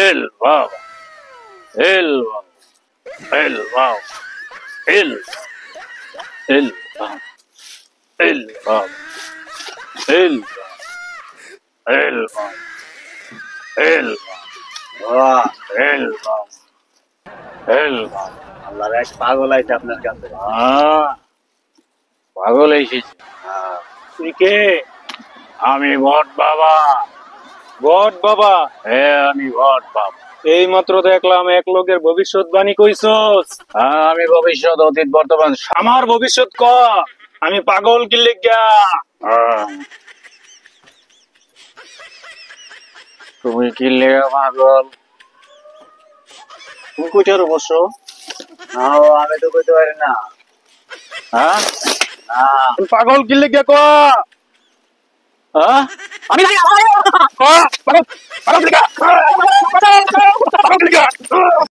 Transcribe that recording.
El Baba, El Baba, El Baba, El, El Baba, El Baba, El, El Baba, El Baba, El Baba, El Baba। আল্লাহর এক পাগল আইছে আপনার কাছে। পাগল এসেছে। তুই কে? আমি ভট বাবা। ভট বাবা? হ্যাঁ, আমি ভট বাবা। এই মাত্র দেখলাম এক লোকের ভবিষ্যৎবাণী কইছস। আমি ভবিষ্যৎ, অতীত, বর্তমান আমার ভবিষ্যৎ ক। আমি পাগল কি লেগা? তুমি কি লেগা পাগল? তুমি কইটার অবশ্য? আমি তো কইতে পারি না। হ্যাঁ, না তুমি পাগল কি লেগা ক। আমি পাগল পাগল কি লেগা?